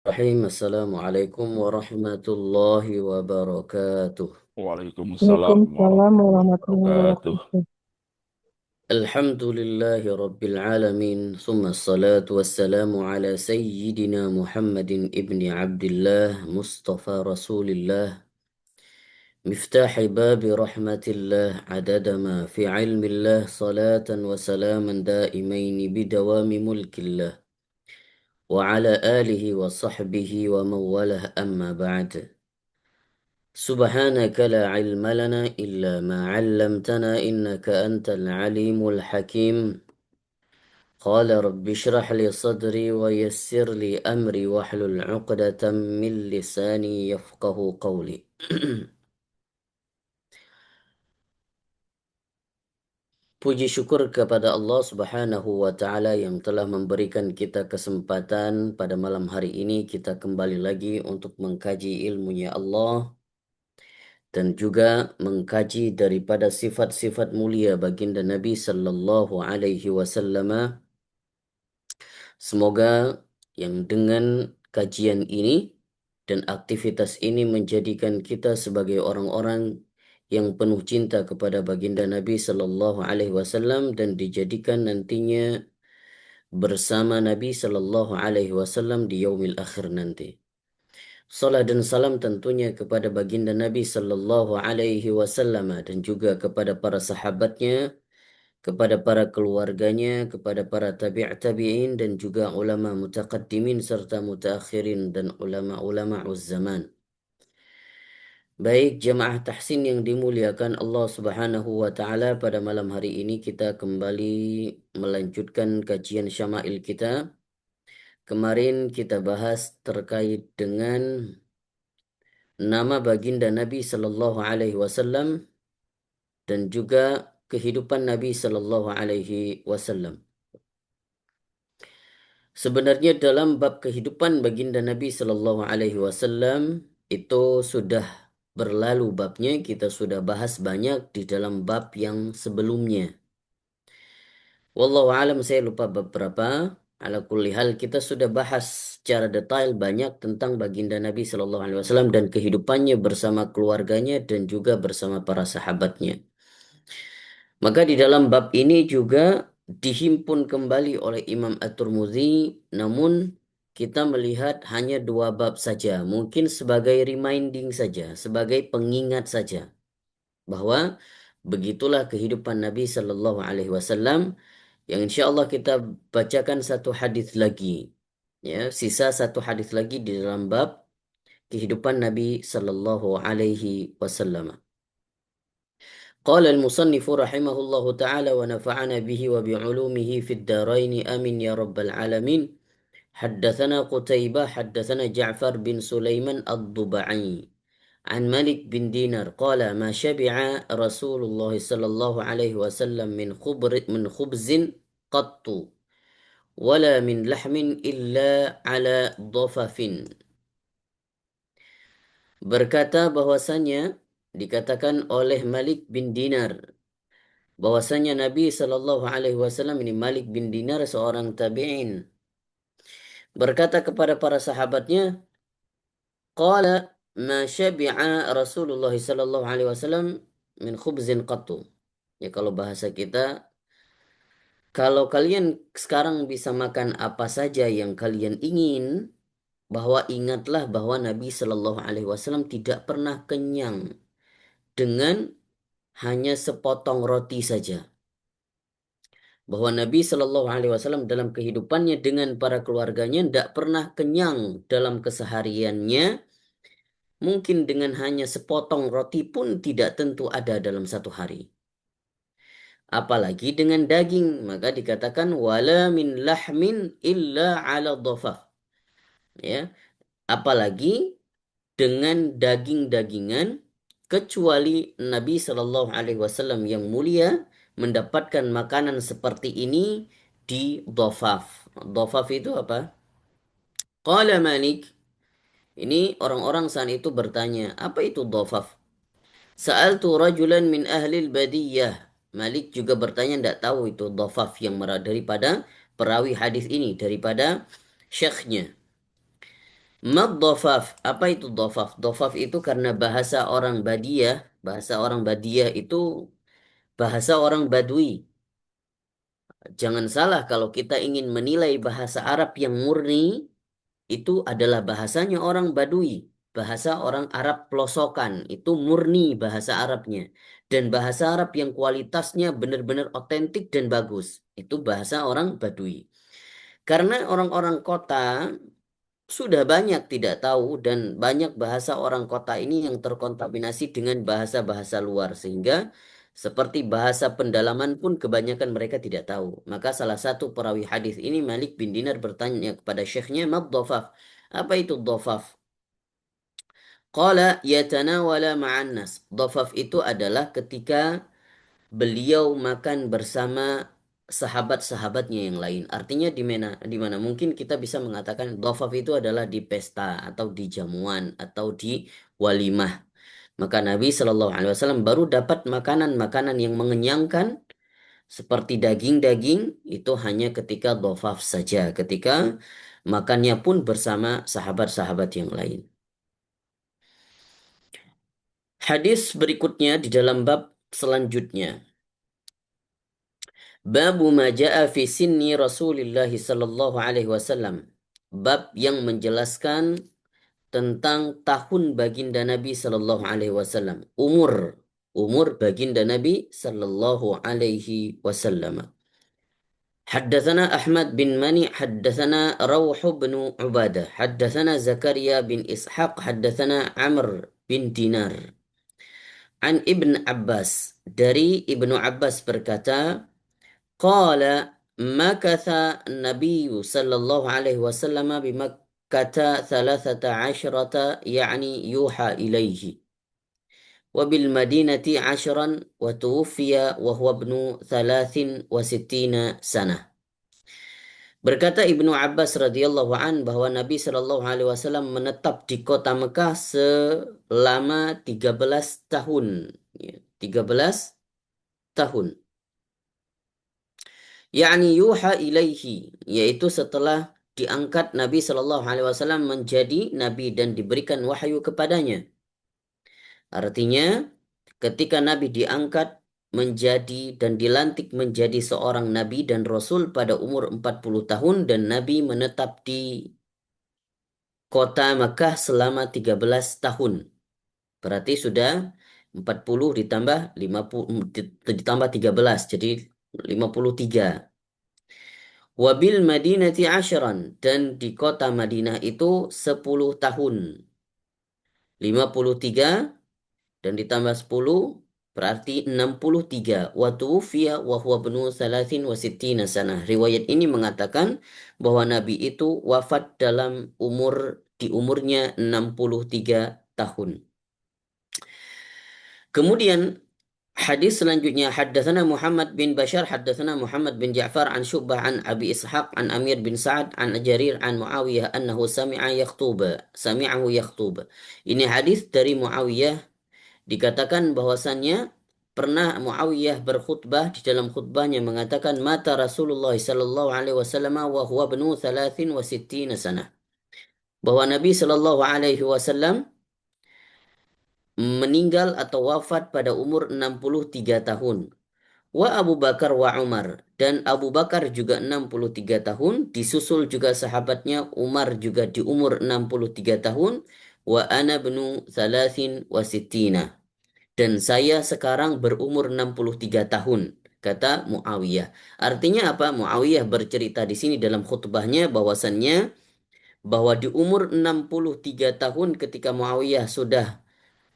Assalamualaikum warahmatullahi wabarakatuh. Waalaikumsalam Waalaikumsalam warahmatullahi warahmatullahi wabarakatuh. wabarakatuh. Alhamdulillahi rabbil alamin. Thumma salatu wassalamu ala sayyidina Muhammadin ibni Abdullah Mustafa Rasulillah. Miftahi babi rahmatillah adada ma fi ilmillah salatan wa salaman daimaini bidawami mulkillah. Wa ala alihi wa sahbihi wa mawalah amma ba'd. سبحانك لا علم لنا إلا ما علمتنا إنك أنت العليم الحكيم. قال رب اشرح لي صدري ويسر لي أمري واحلل عقدة من لساني يفقه قولي. Puji syukur kepada Allah Subhanahu wa taala yang telah memberikan kita kesempatan pada malam hari ini kita kembali lagi untuk mengkaji ilmunya Allah dan juga mengkaji daripada sifat-sifat mulia baginda Nabi sallallahu alaihi wasallam. Semoga yang dengan kajian ini dan aktivitas ini menjadikan kita sebagai orang-orang yang penuh cinta kepada baginda Nabi sallallahu alaihi wasallam dan dijadikan nantinya bersama Nabi sallallahu alaihi wasallam di yaumil akhir nanti. Salam dan salam tentunya kepada baginda Nabi sallallahu alaihi wasallam dan juga kepada para sahabatnya, kepada para keluarganya, kepada para tabi'in dan juga ulama mutaqaddimin serta mutaakhirin dan ulama-ulama zaman. Baik jemaah tahsin yang dimuliakan Allah Subhanahu wa taala, pada malam hari ini kita kembali melanjutkan kajian syama'il kita. Kemarin kita bahas terkait dengan nama baginda Nabi sallallahu alaihi wasallam dan juga kehidupan Nabi sallallahu alaihi wasallam. Sebenarnya dalam bab kehidupan baginda Nabi sallallahu alaihi wasallam itu sudah berlalu babnya, kita sudah bahas banyak di dalam bab yang sebelumnya. Wallahu alam, saya lupa beberapa. Ala kulli hal kita sudah bahas secara detail banyak tentang baginda Nabi sallallahu alaihi wasallam dan kehidupannya bersama keluarganya dan juga bersama para sahabatnya. Maka di dalam bab ini juga dihimpun kembali oleh Imam At-Tirmidzi, namun kita melihat hanya 2 bab saja, mungkin sebagai reminding saja, sebagai pengingat saja bahwa begitulah kehidupan Nabi Sallallahu Alaihi Wasallam, yang insya Allah kita bacakan satu hadis lagi, ya, sisa satu hadis lagi di dalam bab kehidupan Nabi Sallallahu Alaihi Wasallam. قال المصنف رحمه الله تعالى ونفعنا به وبعلومه في الدارين آمين يا رب العالمين. حدثنا قتيبة حدثنا جعفر بن سليمان الضبعي عن مالك بن دينار قال ما شبع رسول الله صلى الله عليه وسلم من خبز قط ولا من لحم إلا على ضفف. Berkata bahwasanya dikatakan oleh Malik bin Dinar bahwasanya Nabi Shallallahu Alaihi Wasallam, ini Malik bin Dinar seorang tabi'in, berkata kepada para sahabatnya, qala ma syabi'a Rasulullah Sallallahu Alaihi Wasallam min khubzin qattu. Ya, kalau bahasa kita, kalau kalian sekarang bisa makan apa saja yang kalian ingin, bahwa ingatlah bahwa Nabi Shallallahu Alaihi Wasallam tidak pernah kenyang dengan hanya sepotong roti saja. Bahwa Nabi Shallallahu Alaihi Wasallam dalam kehidupannya dengan para keluarganya tidak pernah kenyang dalam kesehariannya, mungkin dengan hanya sepotong roti pun tidak tentu ada dalam satu hari. Apalagi dengan daging, maka dikatakan wala min lahmin illa ala dhafaf. Ya, apalagi dengan daging-dagingan, kecuali Nabi Shallallahu Alaihi Wasallam yang mulia mendapatkan makanan seperti ini di dhafaf. Dhafaf itu apa? Qala Malik. Ini orang-orang saat itu bertanya, apa itu dhafaf? Sa'altu rajulan min ahlil badiyah. Malik juga bertanya, tidak tahu itu dhafaf yang daripada perawi hadis ini, daripada syekhnya. Mad dhafaf. Apa itu dhafaf? Dhafaf itu karena bahasa orang Badiah itu bahasa orang Badui. Jangan salah kalau kita ingin menilai bahasa Arab yang murni, itu adalah bahasanya orang Badui. Bahasa orang Arab pelosokan, itu murni bahasa Arabnya. Dan bahasa Arab yang kualitasnya benar-benar otentik dan bagus, itu bahasa orang Badui. Karena orang-orang kota sudah banyak tidak tahu dan banyak bahasa orang kota ini yang terkontaminasi dengan bahasa-bahasa luar sehingga seperti bahasa pendalaman pun kebanyakan mereka tidak tahu. Maka salah satu perawi hadis ini Malik bin Dinar bertanya kepada syekhnya, "Mad dhafaf?" Apa itu dhafaf? Qala yatanawala ma'an nas. Dhafaf itu adalah ketika beliau makan bersama sahabat-sahabatnya yang lain. Artinya di mana mungkin kita bisa mengatakan dhafaf itu adalah di pesta atau di jamuan atau di walimah. Maka Nabi Shallallahu Alaihi Wasallam baru dapat makanan-makanan yang mengenyangkan seperti daging-daging itu hanya ketika dhafaf saja, ketika makannya pun bersama sahabat-sahabat yang lain. Hadis berikutnya di dalam bab selanjutnya. Babu ma ja'a fi sinni Rasulillah sallallahu alaihi wasallam. Bab yang menjelaskan tentang tahun baginda Nabi sallallahu alaihi wasallam. Umur baginda Nabi sallallahu alaihi wasallam. حدثنا أحمد بن مني حدثنا روح بن عبادة حدثنا زكريا بن إسحاق حدثنا عمرو بن دينار عن ابن عباس dari Ibnu Abbas berkata قال مكث النبي صلى الله عليه وسلم بمكة 13 يعني يوحى إليه وبالمدينة 10 وتوفي وهو ابن 63 سنة. Berkata Ibnu Abbas radhiyallahu an bahwa Nabi Shallallahu alaihi wasallam menetap di kota Mekah selama 13 tahun. Ya, 13 tahun. yakni yuha ilaihi, yaitu setelah diangkat Nabi Shallallahu Alaihi Wasallam menjadi nabi dan diberikan wahyu kepadanya. Artinya, ketika Nabi diangkat menjadi dan dilantik menjadi seorang nabi dan rasul pada umur 40 tahun dan Nabi menetap di kota Makkah selama 13 tahun. Berarti sudah 40 ditambah 50 ditambah 13 jadi 53. Wabil Madinati Ashran dan di kota Madinah itu 10 tahun. 53 dan ditambah 10 berarti 63. Wa tuwfiya wa huwa ibnu 63 sanah. Riwayat ini mengatakan bahwa Nabi itu wafat di umurnya 63 tahun. Kemudian hadis selanjutnya haddatsana Muhammad bin Bashar haddatsana Muhammad bin Ja'far an Syu'bah an Abi Ishaq an Amir bin Sa'ad an Jarir an Muawiyah annahu sami'ahu yakhthub. Ini hadis dari Muawiyah dikatakan bahwasannya pernah Muawiyah berkhutbah di dalam khutbahnya mengatakan mata Rasulullah sallallahu alaihi wasallam wa huwa ibnu 63 sanah. Bahwa Nabi sallallahu alaihi wasallam meninggal atau wafat pada umur 63 tahun. Wa Abu Bakar wa Umar. Dan Abu Bakar juga 63 tahun. Disusul juga sahabatnya Umar juga di umur 63 tahun. Wa ana bnu 63. Dan saya sekarang berumur 63 tahun. Kata Muawiyah. Artinya apa? Muawiyah bercerita di sini dalam khutbahnya bahwasannya bahwa di umur 63 tahun ketika Muawiyah sudah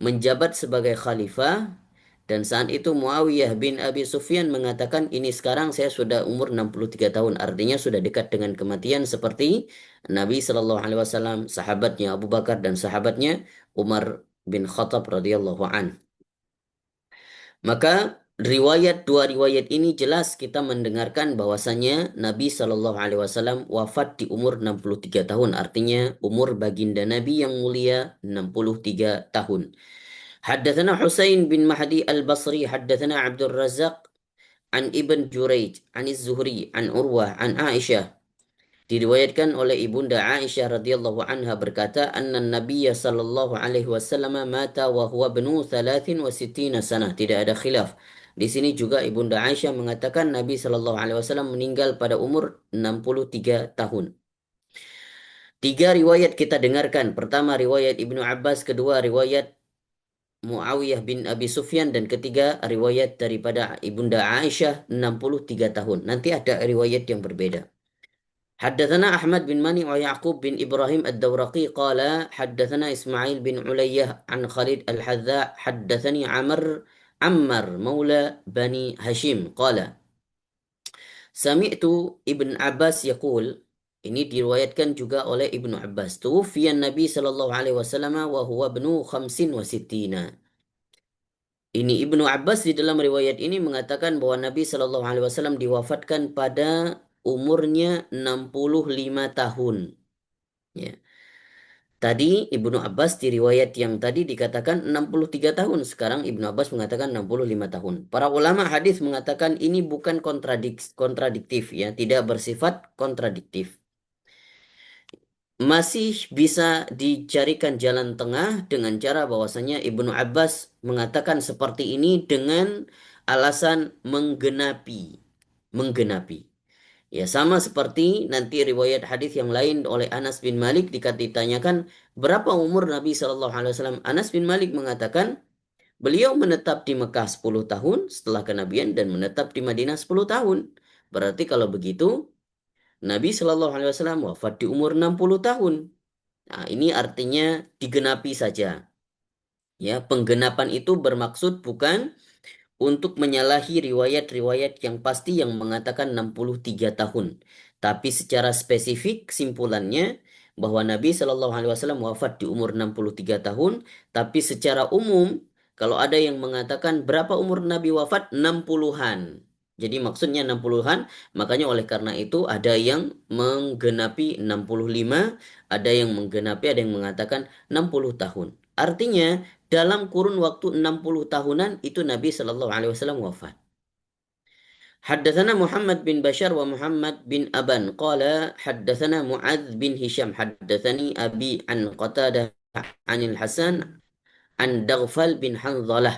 menjabat sebagai khalifah dan saat itu Muawiyah bin Abi Sufyan mengatakan ini sekarang saya sudah umur 63 tahun artinya sudah dekat dengan kematian seperti Nabi Shallallahu alaihi wasallam, sahabatnya Abu Bakar dan sahabatnya Umar bin Khattab radhiyallahu an. Maka dua riwayat ini jelas kita mendengarkan bahwasanya Nabi Shallallahu alaihi wasallam wafat di umur 63 tahun artinya umur baginda Nabi yang mulia 63 tahun. حدثنا حسين بن مهدي البصري حدثنا عبد الرزاق عن ابن جريج عن الزهري عن عروة عن عائشة Diriwayatkan oleh Ibunda Aisyah radhiyallahu anha berkata, "Anna Nabiyya sallallahu alaihi wasallam mata wa huwa ibnu 63 sanah." Tidak ada khilaf. Di sini juga Ibunda Aisyah mengatakan Nabi sallallahu alaihi wasallam meninggal pada umur 63 tahun. Tiga riwayat kita dengarkan. Pertama riwayat Ibnu Abbas, kedua riwayat Muawiyah bin Abi Sufyan, dan ketiga riwayat daripada Ibunda Aisyah 63 tahun. Nanti ada riwayat yang berbeda. حدثنا أحمد بن مني ويعقوب بن إبراهيم الدورقي قال حدثنا إسماعيل بن علية عن خالد الحذاء حدثني عمر مولى بني هشيم قال سمعت ابن عباس يقول. Ini diriwayatkan juga oleh Ibnu Abbas. Tuwfiyan Nabi sallallahu alaihi wasallam wa huwa ibnu khamsin wa sittina. Ini Ibnu Abbas di dalam riwayat ini mengatakan bahwa Nabi sallallahu alaihi wasallam diwafatkan pada umurnya 65 tahun. Ya. Tadi Ibnu Abbas di riwayat yang tadi dikatakan 63 tahun. Sekarang Ibnu Abbas mengatakan 65 tahun. Para ulama hadis mengatakan ini bukan kontradiktif ya, tidak bersifat kontradiktif. Masih bisa dicarikan jalan tengah dengan cara bahwasanya Ibnu Abbas mengatakan seperti ini dengan alasan menggenapi. Menggenapi. Ya, sama seperti nanti riwayat hadis yang lain oleh Anas bin Malik ditanyakan berapa umur Nabi Shallallahu Alaihi Wasallam. Anas bin Malik mengatakan beliau menetap di Mekah 10 tahun setelah kenabian dan menetap di Madinah 10 tahun. Berarti kalau begitu Nabi Shallallahu Alaihi Wasallam wafat di umur 60 tahun. Nah, ini artinya digenapi saja. Ya, penggenapan itu bermaksud bukan untuk menyalahi riwayat-riwayat yang pasti yang mengatakan 63 tahun. Tapi secara spesifik simpulannya bahwa Nabi Shallallahu Alaihi Wasallam wafat di umur 63 tahun. Tapi secara umum kalau ada yang mengatakan berapa umur Nabi wafat 60-an. Jadi maksudnya 60-an, makanya oleh karena itu ada yang menggenapi 65, ada yang menggenapi, ada yang mengatakan 60 tahun. Artinya dalam kurun waktu 60 tahunan itu Nabi Shallallahu Alaihi Wasallam wafat. حدثنا محمد بن بشار ومحمد بن أبان قال حدثنا معاذ بن هشام حدثني أبي عن قتادة عن الحسن عن دغفل بن حنظلة.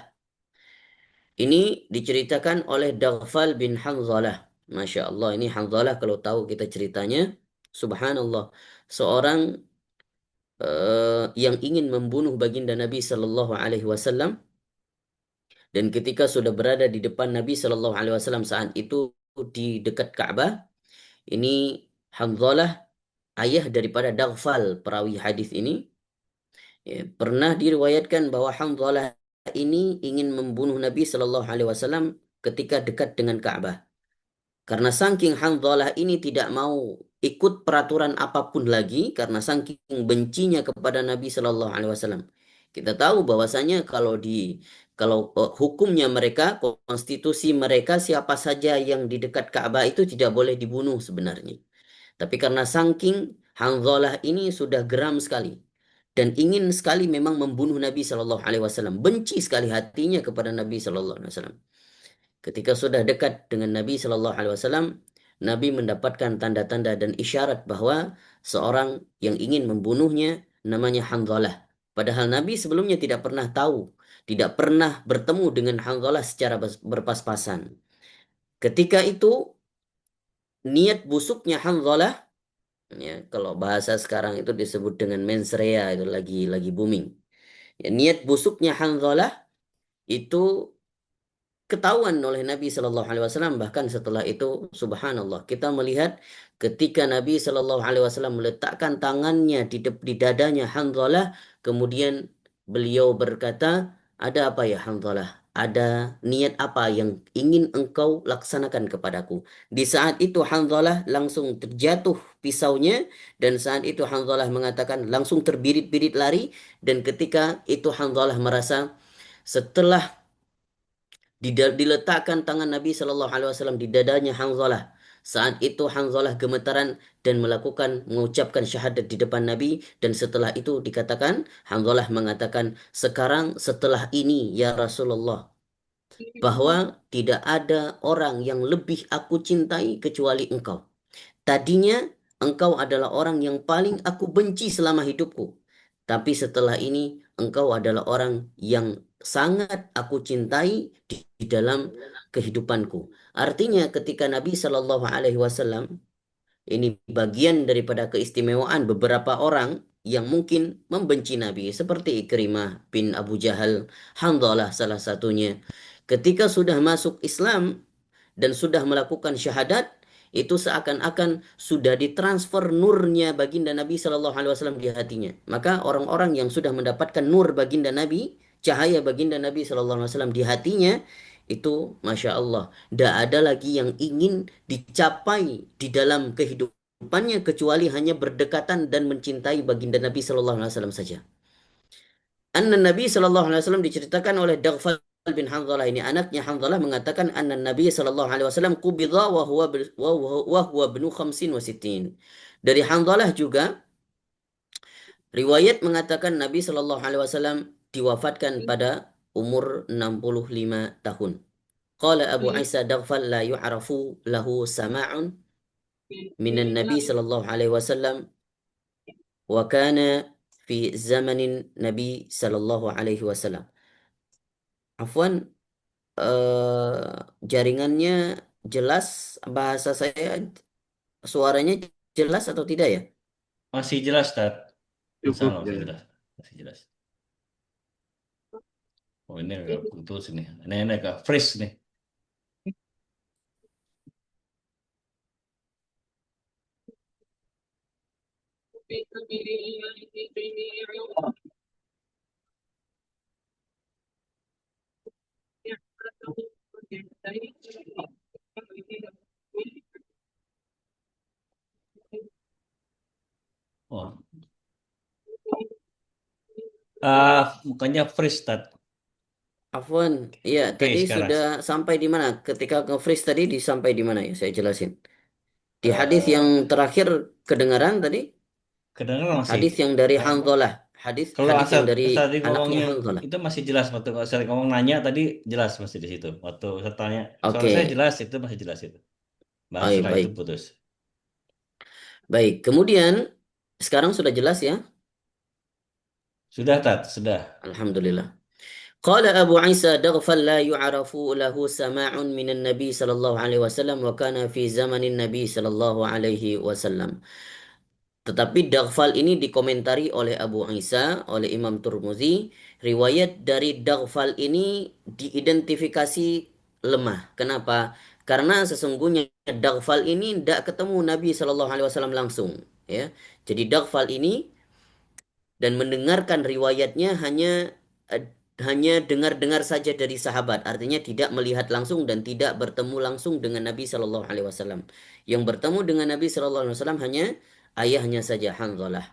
Ini diceritakan oleh Daghfal bin Hanzalah. Masya Allah, ini Hanzalah kalau tahu kita ceritanya, subhanallah, seorang yang ingin membunuh baginda Nabi Sallallahu Alaihi Wasallam. Dan ketika sudah berada di depan Nabi Shallallahu Alaihi Wasallam saat itu di dekat Ka'bah, ini Hamzalah ayah daripada Daghfal perawi hadis ini, ya, pernah diriwayatkan bahwa Hamzalah ini ingin membunuh Nabi Shallallahu Alaihi Wasallam ketika dekat dengan Ka'bah. Karena saking Hamzalah ini tidak mau ikut peraturan apapun lagi, karena saking bencinya kepada Nabi Shallallahu Alaihi Wasallam. Kita tahu bahwasanya kalau hukumnya mereka, konstitusi mereka, siapa saja yang di dekat Ka'bah itu tidak boleh dibunuh sebenarnya. Tapi karena saking Hanzalah ini sudah geram sekali dan ingin sekali memang membunuh Nabi Shallallahu Alaihi Wasallam, benci sekali hatinya kepada Nabi Shallallahu Alaihi Wasallam. Ketika sudah dekat dengan Nabi Shallallahu Alaihi Wasallam, Nabi mendapatkan tanda-tanda dan isyarat bahwa seorang yang ingin membunuhnya namanya Hanzalah. Padahal Nabi sebelumnya tidak pernah tahu, tidak pernah bertemu dengan Hanzalah secara berpas-pasan. Ketika itu niat busuknya Hanzalah, ya, kalau bahasa sekarang itu disebut dengan mensrea, itu lagi booming. Ya, niat busuknya Hanzalah itu ketahuan oleh Nabi Shallallahu Alaihi Wasallam. Bahkan setelah itu subhanallah kita melihat ketika Nabi Shallallahu Alaihi Wasallam meletakkan tangannya di dadanya Hanzalah, kemudian beliau berkata, ada apa ya Hanzalah, ada niat apa yang ingin engkau laksanakan kepadaku? Di saat itu Hanzalah langsung terjatuh pisaunya, dan saat itu Hanzalah mengatakan langsung terbirit-birit lari. Dan ketika itu Hanzalah merasa setelah diletakkan tangan Nabi Shallallahu Alaihi Wasallam di dadanya Hanzalah. Saat itu Hanzalah gemetaran dan mengucapkan syahadat di depan Nabi. Dan setelah itu dikatakan, Hanzalah mengatakan, sekarang setelah ini ya Rasulullah, bahwa tidak ada orang yang lebih aku cintai kecuali engkau. Tadinya engkau adalah orang yang paling aku benci selama hidupku. Tapi setelah ini, engkau adalah orang yang sangat aku cintai di dalam kehidupanku. Artinya ketika Nabi Shallallahu Alaihi Wasallam ini bagian daripada keistimewaan beberapa orang yang mungkin membenci Nabi seperti Ikrimah bin Abu Jahal, Hanzalah salah satunya. Ketika sudah masuk Islam dan sudah melakukan syahadat, itu seakan-akan sudah ditransfer nurnya baginda Nabi Shallallahu Alaihi Wasallam di hatinya. Maka orang-orang yang sudah mendapatkan nur baginda Nabi, cahaya baginda Nabi Shallallahu Alaihi Wasallam di hatinya, itu masya Allah, tidak ada lagi yang ingin dicapai di dalam kehidupannya kecuali hanya berdekatan dan mencintai baginda Nabi Shallallahu Alaihi Wasallam saja. Anna Nabi Shallallahu Alaihi Wasallam diceritakan oleh Daghfal bin Hanzalah, ini anaknya Hanzalah, mengatakan anna Nabi Shallallahu Alaihi Wasallam qubidha wa huwa bnu khamsin wa sittin. Dari Hanzalah juga riwayat mengatakan Nabi Shallallahu Alaihi Wasallam diwafatkan pada umur 65 tahun. Qala Abu Isa Daghfal la yu'rafu lahu sama'un minan Nabi Shallallahu Alaihi Wasallam wa kana fi zamanin Nabi Shallallahu Alaihi Wasallam. Afwan, jaringannya jelas, bahasa saya suaranya jelas atau tidak ya? Masih jelas, Tat. Insya Cukup Allah masih ya. jelas. Masih jelas. Oh, ini agak putus nih. Ini agak fresh nih. Oh, mukanya fresh, Tat. Afwan, ya Oke, tadi sekarang. sudah sampai di mana? Ketika nge-freeze tadi sampai di mana ya? Saya jelasin. Di hadis yang Eh, terakhir kedengaran tadi, kedengeran masih. hadis yang dari Eh, Hanzalah, hadis Kalau hadis asal yang dari tadi anaknya ngomongnya Hanzalah. itu masih jelas waktu asal ngomong nanya tadi jelas masih di situ. Waktu saya tanya, suara saya Oke, jelas itu masih jelas itu. Bahas baik setelah itu baik. putus. Baik, kemudian sekarang sudah jelas ya? Sudah, Tat, sudah. Alhamdulillah. قال أبو عيسى دغفل لا يعرف له سماع من النبي صلى الله عليه وسلم وكان في زمن النبي صلى الله عليه وسلم. Tetapi Daghfal ini dikomentari oleh Abu Isa, oleh Imam Turmuzi. Riwayat dari Daghfal ini diidentifikasi lemah. Kenapa? Karena sesungguhnya Daghfal ini tidak ketemu Nabi Shallallahu Alaihi Wasallam langsung. Ya, jadi Daghfal ini dan mendengarkan riwayatnya hanya dengar-dengar saja dari sahabat, artinya tidak melihat langsung dan tidak bertemu langsung dengan Nabi Shallallahu Alaihi Wasallam. Yang bertemu dengan Nabi Shallallahu Alaihi Wasallam hanya ayahnya saja, Hanzalah.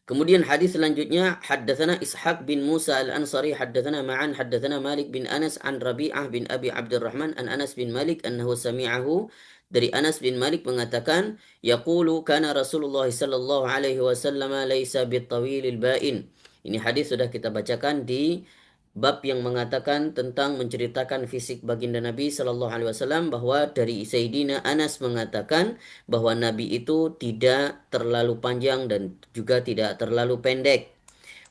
Kemudian hadis selanjutnya, haddatsana Ishaq bin Musa al-Ansari, haddatsana Ma'an, haddatsana Malik bin Anas an Rabi'ah bin Abi Abdurrahman an Anas bin Malik annahu sami'ahu, dari Anas bin Malik mengatakan, yaqulu kana Rasulullah sallallahu alaihi wasallam laisa bitawilil ba'in. Ini hadis sudah kita bacakan di bab yang mengatakan tentang menceritakan fisik baginda Nabi Sallallahu Alaihi Wasallam, bahwa dari Sayyidina Anas mengatakan bahwa Nabi itu tidak terlalu panjang dan juga tidak terlalu pendek.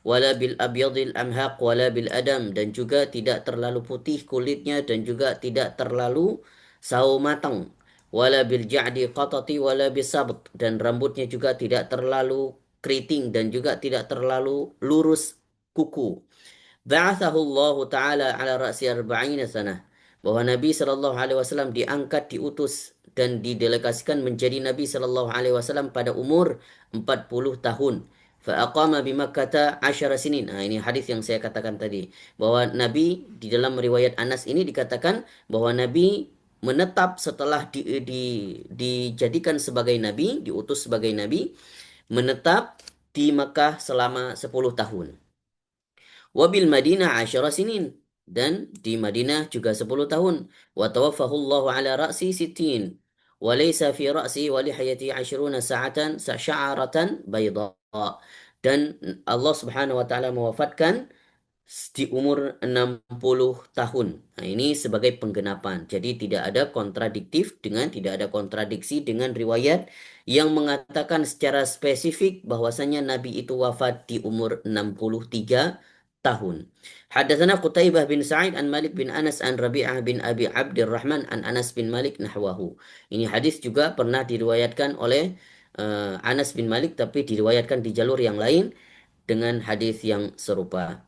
Wala bil abyadil amhaq wala bil adam, dan juga tidak terlalu putih kulitnya dan juga tidak terlalu sawo matang. Wala bil ja'di qatati wala bis sabt, dan rambutnya juga tidak terlalu keriting dan juga tidak terlalu lurus kuku. Ba'athahu Allah Ta'ala ala ra'si arba'ina sanah. Bahwa Nabi Sallallahu Alaihi Wasallam diangkat, diutus, dan didelegasikan menjadi Nabi Sallallahu Alaihi Wasallam pada umur 40 tahun. Fa'aqama bimakkata asyara sinin. Nah, ini hadis yang saya katakan tadi. Bahwa Nabi, di dalam riwayat Anas ini dikatakan bahwa Nabi menetap setelah dijadikan sebagai Nabi, diutus sebagai Nabi, menetap di Makkah selama 10 tahun. Wabil Madinah asyara sinin, dan di Madinah juga 10 tahun. Wa tawaffahu Allah ala ra'si sittin. Wa laysa fi ra'si wa lihayati 20 sa'atan sya'aratan bayda. Dan Allah Subhanahu wa taala mewafatkan di umur 60 tahun. Nah, ini sebagai penggenapan. Jadi tidak ada kontradiksi dengan riwayat yang mengatakan secara spesifik bahwasanya Nabi itu wafat di umur 63 tahun. Hadatsana Qutaibah bin Sa'id an Malik bin Anas an Rabi'ah bin Abi Abdurrahman an Anas bin Malik nahwahu. Ini hadis juga pernah diriwayatkan oleh Anas bin Malik tapi diriwayatkan di jalur yang lain dengan hadis yang serupa.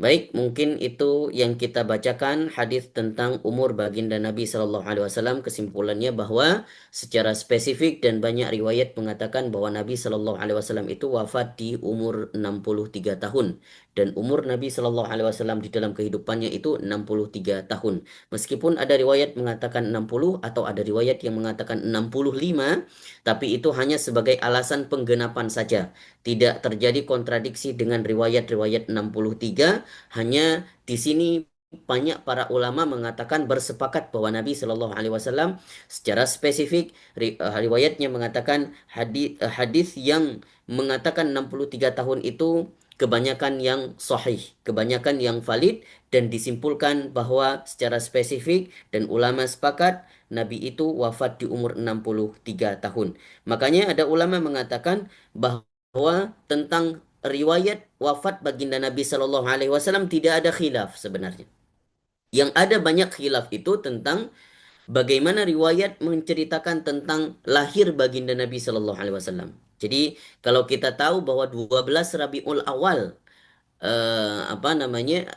Baik, mungkin itu yang kita bacakan hadis tentang umur baginda Nabi Shallallahu Alaihi Wasallam. Kesimpulannya bahwa secara spesifik dan banyak riwayat mengatakan bahwa Nabi Shallallahu Alaihi Wasallam itu wafat di umur 63 tahun dan umur Nabi Shallallahu Alaihi Wasallam di dalam kehidupannya itu 63 tahun. Meskipun ada riwayat mengatakan 60 atau ada riwayat yang mengatakan 65, tapi itu hanya sebagai alasan penggenapan saja. Tidak terjadi kontradiksi dengan riwayat-riwayat 63. Hanya di sini banyak para ulama mengatakan bersepakat bahwa Nabi Shallallahu Alaihi Wasallam secara spesifik riwayatnya mengatakan hadis yang mengatakan 63 tahun itu kebanyakan yang sahih, kebanyakan yang valid dan disimpulkan bahwa secara spesifik dan ulama sepakat Nabi itu wafat di umur 63 tahun. Makanya ada ulama mengatakan bahwa tentang riwayat wafat baginda Nabi Shallallahu Alaihi Wasallam tidak ada khilaf sebenarnya. Yang ada banyak khilaf itu tentang bagaimana riwayat menceritakan tentang lahir baginda Nabi Shallallahu Alaihi Wasallam. Jadi kalau kita tahu bahwa 12 Rabiul Awal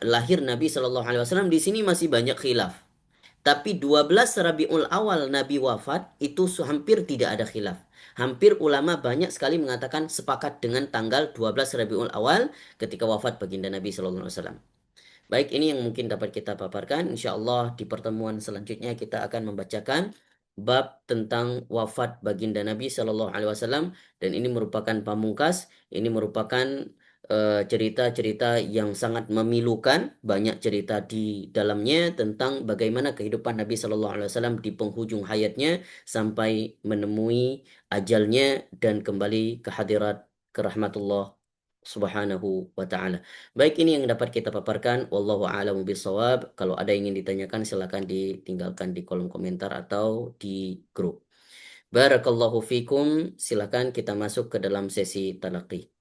lahir Nabi Shallallahu Alaihi Wasallam di sini masih banyak khilaf. Tapi 12 Rabiul Awal Nabi wafat itu hampir tidak ada khilaf. Hampir ulama banyak sekali mengatakan sepakat dengan tanggal 12 Rabiul Awal ketika wafat baginda Nabi Sallallahu Alaihi Wasallam. Baik, ini yang mungkin dapat kita paparkan. Insya Allah di pertemuan selanjutnya kita akan membacakan bab tentang wafat baginda Nabi Shallallahu Alaihi Wasallam dan ini merupakan pamungkas. Ini merupakan cerita-cerita yang sangat memilukan. Banyak cerita di dalamnya tentang bagaimana kehidupan Nabi Shallallahu Alaihi Wasallam di penghujung hayatnya sampai menemui ajalnya dan kembali ke hadirat kerahmatullah Subhanahu wa taala. Baik, ini yang dapat kita paparkan. Wallahu a'lamu bishawab. Kalau ada yang ingin ditanyakan silakan ditinggalkan di kolom komentar atau di grup. Barakallahu fikum. Silakan kita masuk ke dalam sesi talaqi.